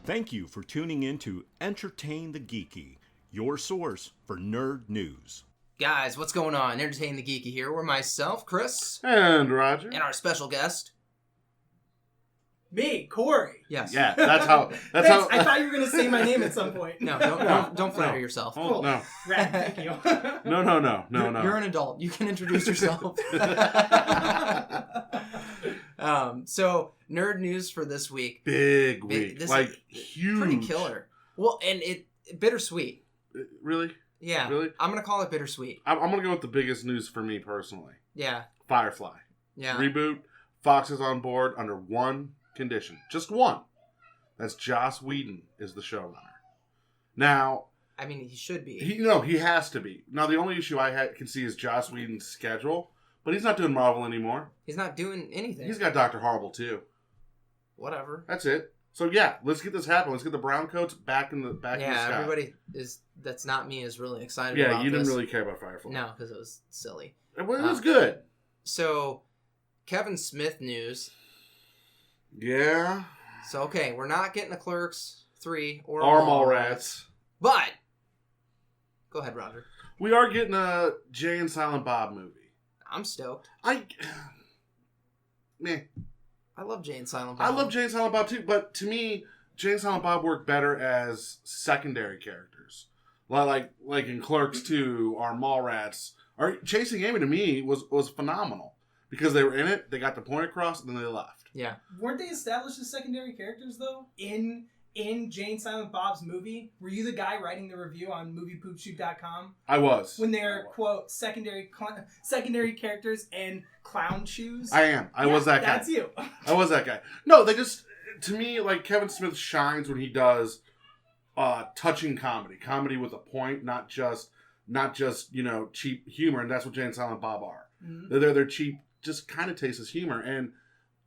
Thank you for tuning in to Entertain the Geeky, your source for nerd news. Guys, what's going on? Entertain the Geeky here. We're myself, Chris. And Roger. And our special guest. Me, Corey. Yes. Yeah, that's how. I thought you were going to say my name at some point. No, don't flatter yourself. Oh, no. Rad, thank you. No. You're an adult. You can introduce yourself. So, nerd news for this week. Big week. This like, is huge. Pretty killer. Well, and bittersweet. Really? Yeah. Really? I'm going to call it bittersweet. I'm going to go with the biggest news for me personally. Yeah. Firefly. Yeah. Reboot. Fox is on board under one condition. Just one. That's Joss Whedon is the showrunner. Now... I mean, he should be. He has to be. Now, the only issue I can see is Joss Whedon's schedule, but he's not doing Marvel anymore. He's not doing anything. He's got Dr. Horrible, too. Whatever. That's it. So, yeah, let's get this happening. Let's get the brown coats back in the sky. Yeah, everybody that's not me is really excited about this. Yeah, you didn't really care about Firefly. No, because it was silly. It was good. So, Kevin Smith news. Yeah. So, okay, we're not getting a Clerks 3 or Mallrats. But, go ahead, Roger. We are getting a Jay and Silent Bob movie. I'm stoked. Meh. I love Jay and Silent Bob. I love Jay and Silent Bob too, but to me, Jay and Silent Bob work better as secondary characters. Like in Clerks 2 or Mallrats. Or Chasing Amy to me was phenomenal. Because they were in it, they got the point across, and then they left. Yeah. Weren't they established as secondary characters, though? In Jane Silent Bob's movie? Were you the guy writing the review on moviepoopshoot.com? I was. When they're, quote, secondary characters and clown shoes? I am. I was that guy. That's you. I was that guy. No, they just, to me, like, Kevin Smith shines when he does touching comedy. Comedy with a point, not just cheap humor, and that's what Jay and Silent Bob are. Mm-hmm. They're cheap, just kind of tasteless humor, and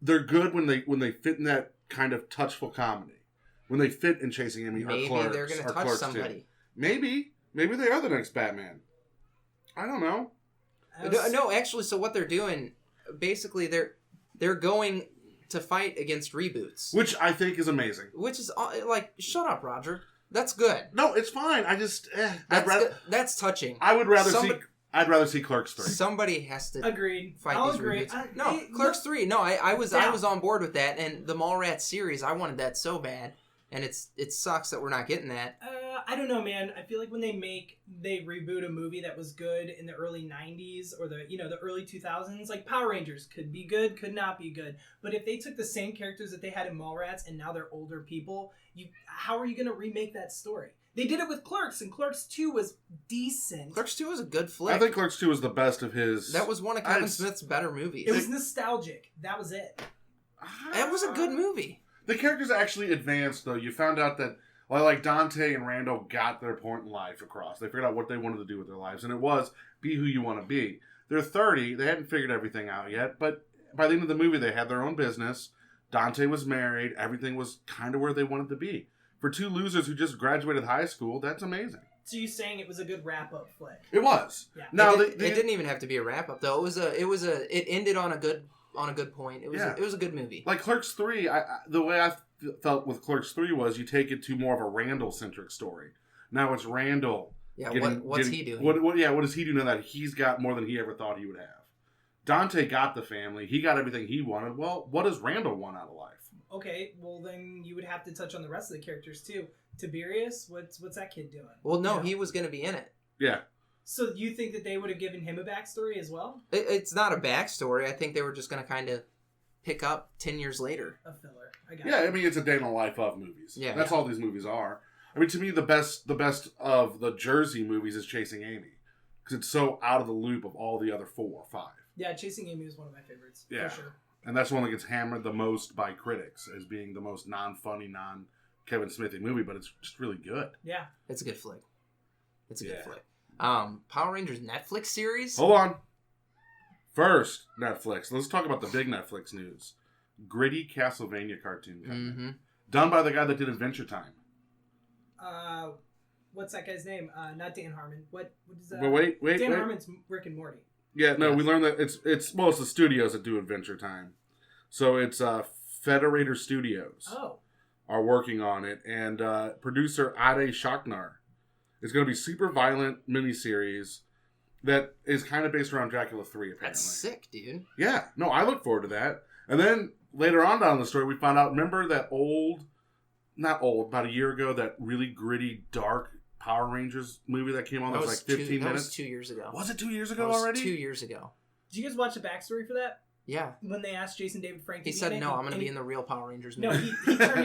they're good when they fit in that kind of touchful comedy. When they fit in Chasing Amy or Clerks. Maybe they're going to touch somebody. Too. Maybe they are the next Batman. I don't know. No, actually, so what they're doing, basically, they're going to fight against reboots. Which I think is amazing. Which is, like, shut up, Roger. That's good. No, it's fine. I just... that's touching. I'd rather see Clerks 3. Somebody has to fight these reboots. Clerks 3. No, I was on board with that, and the Mallrats series, I wanted that so bad. And it sucks that we're not getting that. I don't know, man. I feel like when they reboot a movie that was good in the early 90s or the early 2000s, like Power Rangers could be good, could not be good. But if they took the same characters that they had in Mallrats and now they're older people, how are you going to remake that story? They did it with Clerks, and Clerks 2 was decent. Clerks 2 was a good flick. I think Clerks 2 was the best of his... That was one of Kevin Smith's better movies. It was nostalgic. That was it. It was a good movie. The characters actually advanced, though. You found out that, like Dante and Randall got their point in life across. They figured out what they wanted to do with their lives, and it was be who you want to be. They're 30. They hadn't figured everything out yet, but by the end of the movie, they had their own business. Dante was married. Everything was kind of where they wanted to be. For two losers who just graduated high school, that's amazing. So you're saying it was a good wrap-up flick? It was. Yeah. Now it didn't even have to be a wrap-up, though. It ended on a good point. It was a good movie. Like Clerks 3, the way I felt with Clerks 3 was you take it to more of a Randall-centric story. Now it's Randall. Yeah, what's he doing? What does he do now that he's got more than he ever thought he would have? Dante got the family. He got everything he wanted. Well, what does Randall want out of life? Okay, well then you would have to touch on the rest of the characters too. Tiberius, what's that kid doing? Well, no, he was going to be in it. Yeah. So you think that they would have given him a backstory as well? It's not a backstory. I think they were just going to kind of pick up 10 years later. A filler. I mean, it's a day in the life of movies. Yeah. That's all these movies are. I mean, to me, the best of the Jersey movies is Chasing Amy. Because it's so out of the loop of all the other 4 or 5. Yeah, Chasing Amy is one of my favorites. Yeah. For sure. And that's one that gets hammered the most by critics as being the most non-funny, non-Kevin Smithy movie, but it's just really good. Yeah. It's a good flick. Good flick. Power Rangers Netflix series? Hold on. First, Netflix. Let's talk about the big Netflix news. Gritty Castlevania cartoon coming. Mm-hmm. Done by the guy that did Adventure Time. What's that guy's name? Not Dan Harmon. What is that? But wait. Dan Harmon's Rick and Morty. Yeah, no, we learned that it's the studios that do Adventure Time. So it's Federator Studios. Oh. are working on it, and producer Ade Shaknar. It's going to be super violent miniseries that is kind of based around Dracula 3, apparently. That's sick, dude. Yeah. No, I look forward to that. And then later on down the story, we found out, remember that about a year ago, that really gritty, dark Power Rangers movie that came on that was like 15 minutes? That was 2 years ago. Was it 2 years ago already? 2 years ago. Did you guys watch the backstory for that? Yeah. When they asked Jason David Frank to he be said, in it, no, I'm going to be in the real Power Rangers No, movie.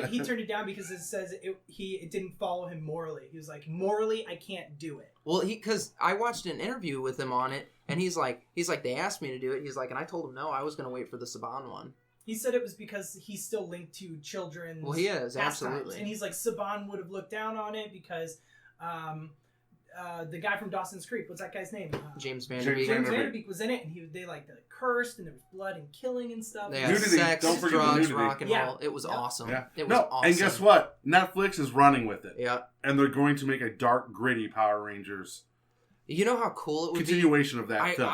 he turned it down because it says it didn't follow him morally. He was like, morally, I can't do it. Well, because I watched an interview with him on it, and he's like, they asked me to do it. He's like, and I told him no, I was going to wait for the Saban one. He said it was because he's still linked to children's Well, he is, pastimes. absolutely. And he's like, Saban would have looked down on it because the guy from Dawson's Creek, what's that guy's name? James Vanderbeek. James Vanderbeek was in it, and they cursed, and there was blood and killing and stuff. They had Nudity. sex, Don't forget the drugs, nudity. rock and Yeah. roll. It was awesome. Yeah. It was awesome. And guess what? Netflix is running with it. Yeah. And they're going to make a dark, gritty Power Rangers You know how cool it would continuation be? of that film.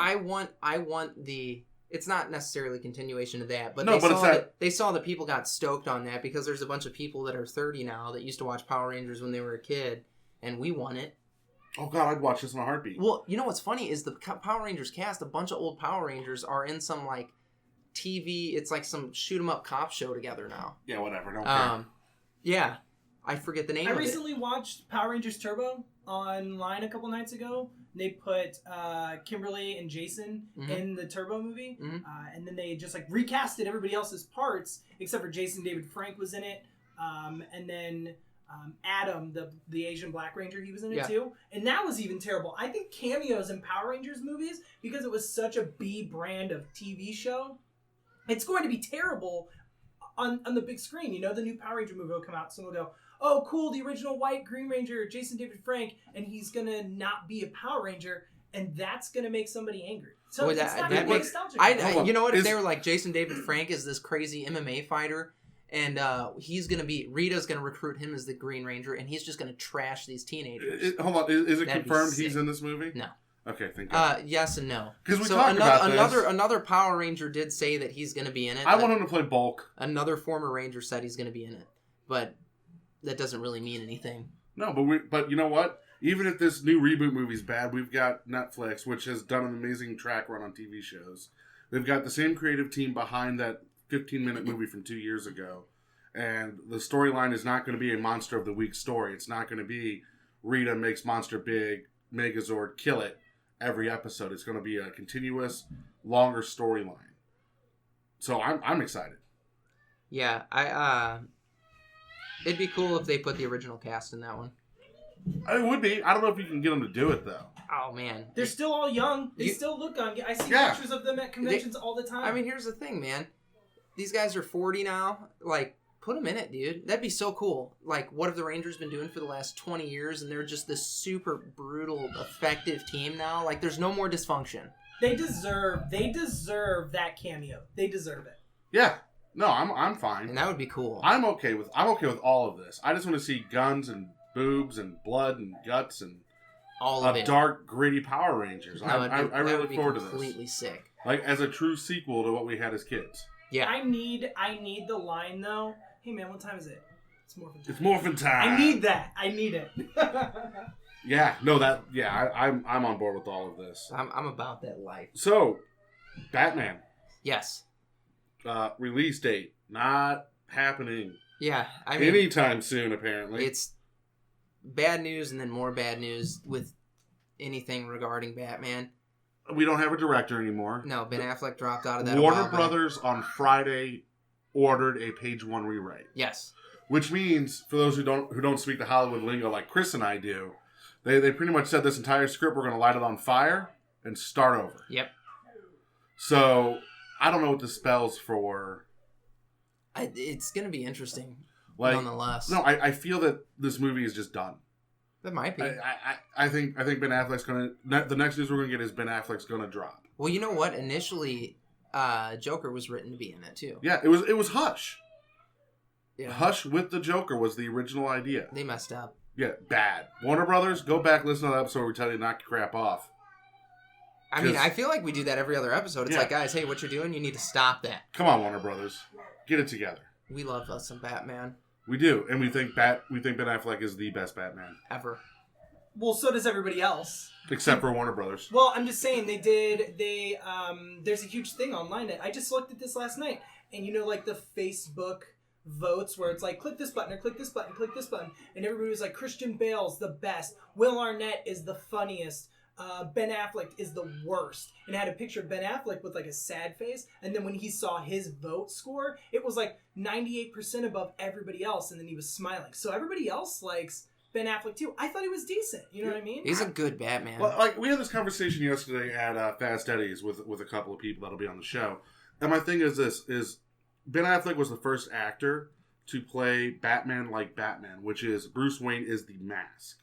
I want the... It's not necessarily continuation of that, but, No, but they saw that people got stoked on that because there's a bunch of people that are 30 now that used to watch Power Rangers when they were a kid, and we won it. Oh, God, I'd watch this in a heartbeat. Well, you know what's funny is the Power Rangers cast, a bunch of old Power Rangers are in some, like, TV, it's like some shoot-'em-up cop show together now. Yeah, whatever. Don't care. Yeah. I forget the name I of it. recently watched Power Rangers Turbo online a couple nights ago. They put Kimberly and Jason in the Turbo movie, and then they just like recasted everybody else's parts except for Jason David Frank was in it, and then Adam, the Asian Black Ranger, he was in it too, and that was even terrible. I think cameos in Power Rangers movies, because it was such a B brand of TV show, it's going to be terrible on the big screen. You know, the new Power Ranger movie will come out, someone will go, oh, cool, the original white Green Ranger, Jason David Frank, and he's going to not be a Power Ranger, and that's going to make somebody angry. So it's not going to be nostalgic. You know what? If they were like, Jason David Frank is this crazy MMA fighter, and Rita's going to recruit him as the Green Ranger, and he's just going to trash these teenagers. Hold on, is it That'd confirmed be sick. he's in this movie? No. Okay, thank God. Yes and no. Because we talked about this. Another Power Ranger did say that he's going to be in it. I want him to play Bulk. Another former Ranger said he's going to be in it, but that doesn't really mean anything. No, but you know what? Even if this new reboot movie's bad, we've got Netflix, which has done an amazing track run on TV shows. They've got the same creative team behind that 15-minute movie from 2 years ago. And the storyline is not going to be a Monster of the Week story. It's not going to be Rita makes Monster big, Megazord kill it every episode. It's going to be a continuous, longer storyline. So I'm excited. Yeah, it'd be cool if they put the original cast in that one. It would be. I don't know if you can get them to do it, though. Oh, man. They're still all young. They still look young. I see pictures of them at conventions all the time. I mean, here's the thing, man. These guys are 40 now. Like, put them in it, dude. That'd be so cool. Like, what have the Rangers been doing for the last 20 years? And they're just this super brutal, effective team now. Like, there's no more dysfunction. They deserve that cameo. They deserve it. Yeah. No, I'm fine. And that would be cool. I'm okay with all of this. I just want to see guns and boobs and blood and guts and all of it. Dark, gritty Power Rangers. No, I really look forward to this. Completely sick. Like as a true sequel to what we had as kids. Yeah. I need the line though. Hey man, what time is it? It's morphin' time. It's morphin' time. I need that. I need it. Yeah. No. I'm on board with all of this. I'm about that life. So, Batman. Yes. Release date not happening. Yeah. I mean, anytime soon. Apparently, it's bad news and then more bad news with anything regarding Batman. We don't have a director anymore. No, Ben Affleck dropped out of that. Warner Brothers on Friday ordered a page 1 rewrite. Yes. Which means, for those who don't speak the Hollywood lingo like Chris and I do, they pretty much said this entire script, we're going to light it on fire and start over. Yep. So, I don't know what this spells for. It's going to be interesting, nonetheless. No, I feel that this movie is just done. That might be. I think Ben Affleck's going to... The next news we're going to get is Ben Affleck's going to drop. Well, you know what? Initially, Joker was written to be in it, too. Yeah, it was Hush. Yeah. Hush with the Joker was the original idea. They messed up. Yeah, bad. Warner Brothers, go back, listen to that episode where we tell you to knock your crap off. I mean, I feel like we do that every other episode. It's like, guys, hey, what you're doing, you need to stop that. Come on, Warner Brothers. Get it together. We love us some Batman. We do, and we think Ben Affleck is the best Batman, Ever. Well, so does everybody else. except for Warner Brothers. Well, I'm just saying there's a huge thing online. I just looked at this last night, and like the Facebook votes where it's like, click this button or click this button, click this button, and everybody was like, Christian Bale's the best, Will Arnett is the funniest, Ben Affleck is the worst, and it had a picture of Ben Affleck with like a sad face, and then when he saw his vote score, it was like 98% above everybody else, and then he was smiling. So everybody else likes Ben Affleck too. I thought he was decent. You know what I mean? He's a good Batman. Well, like we had this conversation yesterday at Fast Eddie's with a couple of people that'll be on the show, and my thing is this: is Ben Affleck was the first actor to play Batman like Batman, which is Bruce Wayne is the mask.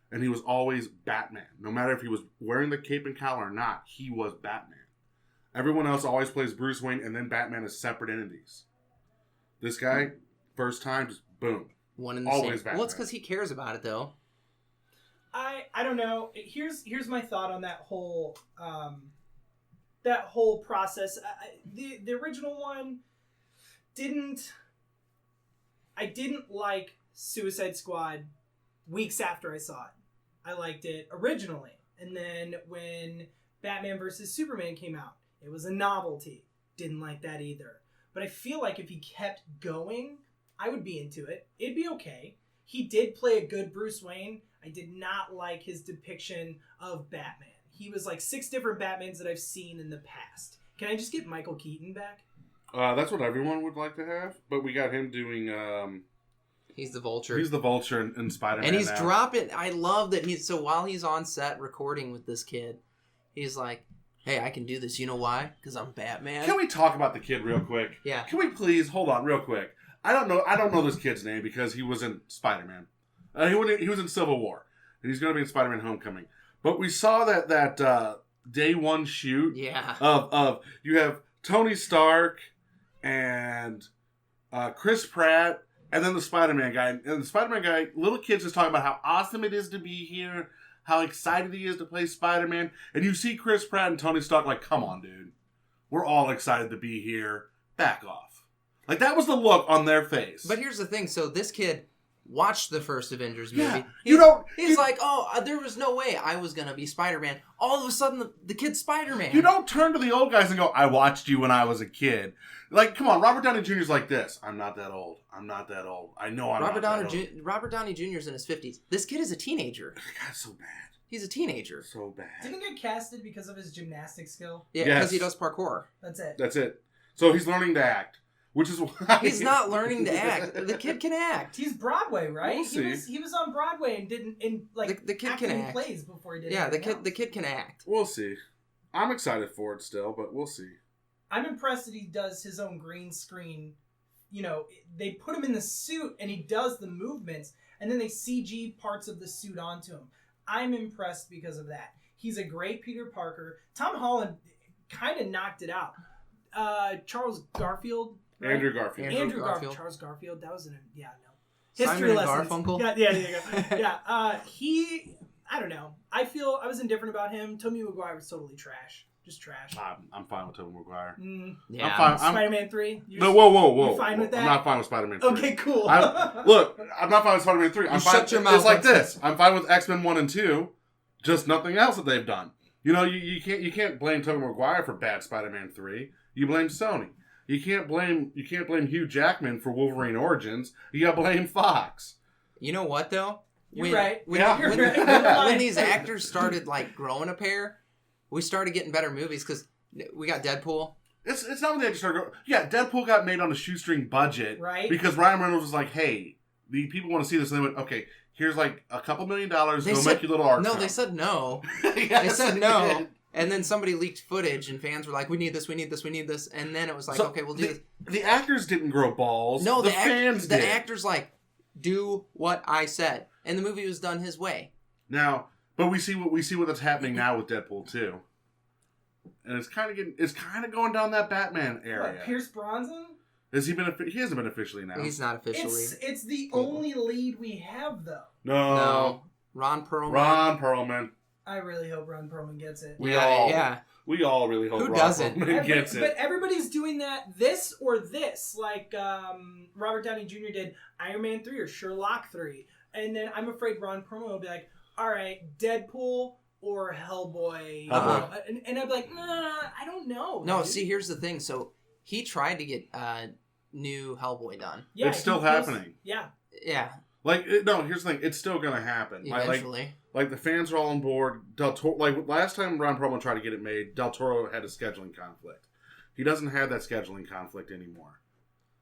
And he was always Batman. No matter if he was wearing the cape and collar or not, he was Batman. Everyone else always plays Bruce Wayne, and then Batman is separate entities. This guy, first time, just boom. One in the Always same. Batman. Well, it's because he cares about it, though. I don't know. Here's my thought on that whole process. The original one I didn't like Suicide Squad weeks after I saw it. I liked it originally. And then when Batman vs. Superman came out, it was a novelty. Didn't like that either. But I feel like if he kept going, I would be into it. It'd be okay. He did play a good Bruce Wayne. I did not like his depiction of Batman. He was like 6 different Batmans that I've seen in the past. Can I just get Michael Keaton back? That's what everyone would like to have, but we got him doing... He's the Vulture. He's the Vulture in Spider-Man and he's now. dropping... I love that so while he's on set recording with this kid, he's like, hey, I can do this. You know why? Because I'm Batman. Can we talk about the kid real quick? Yeah. Can we please... Hold on real quick. I don't know this kid's name because he was in Spider-Man. He was in Civil War. And he's going to be in Spider-Man Homecoming. But we saw that day one shoot of you have Tony Stark and Chris Pratt and then the Spider-Man guy. And the Spider-Man guy, little kids just talking about how awesome it is to be here, how excited he is to play Spider-Man. And you see Chris Pratt and Tony Stark like, come on, dude. We're all excited to be here. Back off. Like, that was the look on their face. But here's the thing. So this kid watched the first Avengers movie. Yeah. He's like, oh, there was no way I was going to be Spider-Man. All of a sudden, the kid's Spider-Man. You don't turn to the old guys and go, I watched you when I was a kid. Like, come on, Robert Downey Jr.'s like this. I'm not that old. I'm not that old. I know I'm not that old. Robert Downey Jr.'s in his 50s. This kid is a teenager. God, so bad. He's a teenager. So bad. Didn't he get casted because of his gymnastic skill? Yeah, because he does parkour. That's it. So he's learning to act, which is why... He's not learning to act. The kid can act. He's Broadway, right? We'll see. He was on Broadway and didn't the kid can act. Plays before he did. Yeah, the else. kid can act. We'll see. I'm excited for it still, but we'll see. I'm impressed that he does his own green screen. You know, they put him in the suit and he does the movements, and then they CG parts of the suit onto him. I'm impressed because of that. He's a great Peter Parker. Tom Holland kind of knocked it out. Charles Garfield. Right? Andrew Garfield. Andrew Garfield. Charles Garfield. That was Simon history and lessons. Garfunkel? Yeah, there you go. Yeah. I don't know. I was indifferent about him. Tobey Maguire was totally trash. Just trash. I'm fine with Tobey Maguire. Yeah. I'm fine. Spider-Man 3? No, whoa. You fine with that? I'm not fine with Spider-Man 3. Okay, cool. Look, I'm not fine with Spider-Man 3. I'm fine. Shut your mouth. It's like this. I'm fine with X-Men 1 and 2. Just nothing else that they've done. You know, you can't blame Tobey Maguire for bad Spider-Man 3. You blame Sony. You can't blame Hugh Jackman for Wolverine Origins. You gotta blame Fox. You know what though? You're right. When these actors started like growing a pair, we started getting better movies because we got Deadpool. It's not when they just started growing. Yeah, Deadpool got made on a shoestring budget, right? Because Ryan Reynolds was like, "Hey, the people want to see this," and they went, "Okay, here's like a couple $1 million. Go make your little art." No, film. they said no. Yes, they said no. And then somebody leaked footage, and fans were like, "We need this, we need this, we need this." And then it was like, "Okay, we'll do this." The actors didn't grow balls. No, the fans did. The actors like, "Do what I said," and the movie was done his way. Now, but we see what's happening now with Deadpool 2, and it's kind of going down that Batman area. What, Pierce Brosnan? Has he been? He hasn't been officially announced. He's not officially. It's the only lead we have though. No. Ron Perlman. Ron Perlman. I really hope Ron Perlman gets it. We all. Yeah. We all really hope Who Ron doesn't? Perlman gets But it. everybody's doing that, this or this. Like Robert Downey Jr. did Iron Man 3 or Sherlock 3. And then I'm afraid Ron Perlman will be like, all right, Deadpool or Hellboy. And I'd be like, nah, I don't know. No, dude. see, here's the thing. So he tried to get new Hellboy done. Yeah, It's still he feels- happening. Yeah. Yeah, No, here's the thing. It's still going to happen. eventually. Like, the fans are all on board. Del Toro, like, last time Ron Perlman tried to get it made, Del Toro had a scheduling conflict. He doesn't have that scheduling conflict anymore.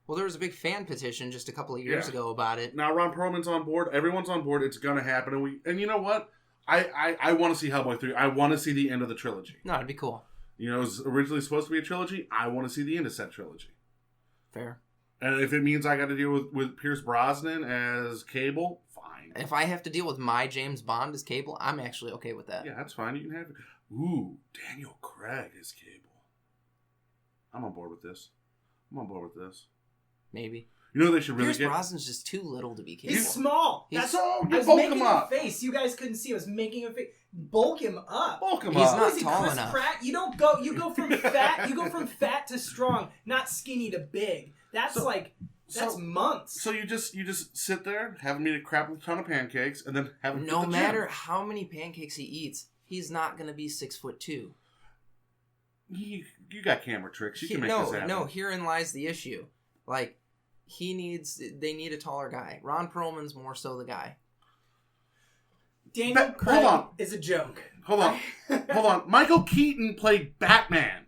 Well, there was a big fan petition just a couple of years Yeah. ago about it. Now Ron Perlman's on board. Everyone's on board. It's going to happen. And you know what? I want to see Hellboy 3. I want to see the end of the trilogy. No, it'd be cool. You know, it was originally supposed to be a trilogy. I want to see the end of said trilogy. Fair. And if it means I got to deal with Pierce Brosnan as Cable, fine. If I have to deal with my James Bond as Cable, I'm actually okay with that. Yeah, that's fine. You can have it. Ooh, Daniel Craig as Cable. I'm on board with this. Maybe. You know they should really Pierce get... Brosnan's just too little to be Cable. He's small. He's That's so... I You was bulk making him up. a face. You guys couldn't see. I was making a face. Bulk him up. Bulk him He's up. not What is he, tall Chris enough. Pratt? You go from fat. You go from fat to strong, not skinny to big. That's So- months. So you just sit there, have him eat a crap ton of pancakes, and then have him No hit the matter gym. how many pancakes he eats, he's not going to be 6'2". You got camera tricks. You can make this happen. No, herein lies the issue. Like, they need a taller guy. Ron Perlman's more so the guy. Daniel Hold Craig on. is a joke. Hold on. Michael Keaton played Batman.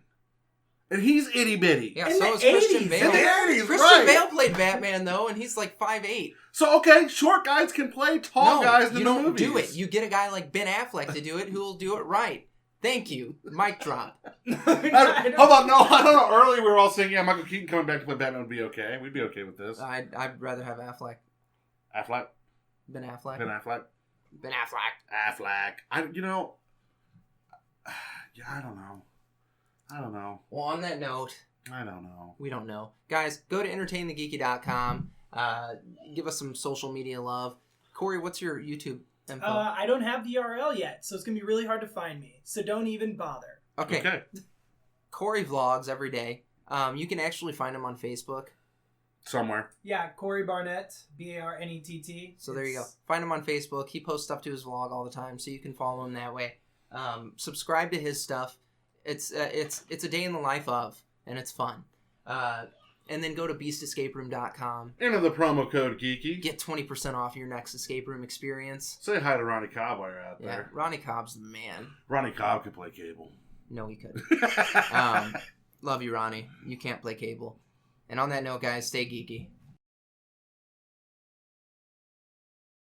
And he's itty bitty. Yeah, In so the is Christian 80s. Bale. In the 80s, Christian right. Bale played Batman, though, and he's like 5'8". So, okay, short guys can play tall guys in you the don't movies. do it. You get a guy like Ben Affleck to do it who will do it right. Thank you. Mic drop. Hold on, no, I don't know. Earlier we were all saying, yeah, Michael Keaton coming back to play Batman would be okay. We'd be okay with this. I'd rather have Affleck. Affleck? Ben Affleck. Ben Affleck? Ben Affleck. Affleck. Yeah, I don't know. Well, on that note, I don't know. we don't know. Guys, go to entertainthegeeky.com. Give us some social media love. Corey, what's your YouTube info? I don't have the URL yet, so it's gonna be really hard to find me. So don't even bother. Okay. Corey vlogs every day. You can actually find him on Facebook. Somewhere. Yeah, Corey Barnett, Barnett. So there you go. Find him on Facebook. He posts stuff to his vlog all the time, so you can follow him that way. Subscribe to his stuff. It's a day in the life of, and it's fun. And then go to beastescaperoom.com. Enter the promo code Geeky. Get 20% off your next escape room experience. Say hi to Ronnie Cobb while you're out Yeah, there. Ronnie Cobb's the man. Ronnie Cobb can play Cable. No, he couldn't. Love you, Ronnie. You can't play Cable. And on that note, guys, stay geeky.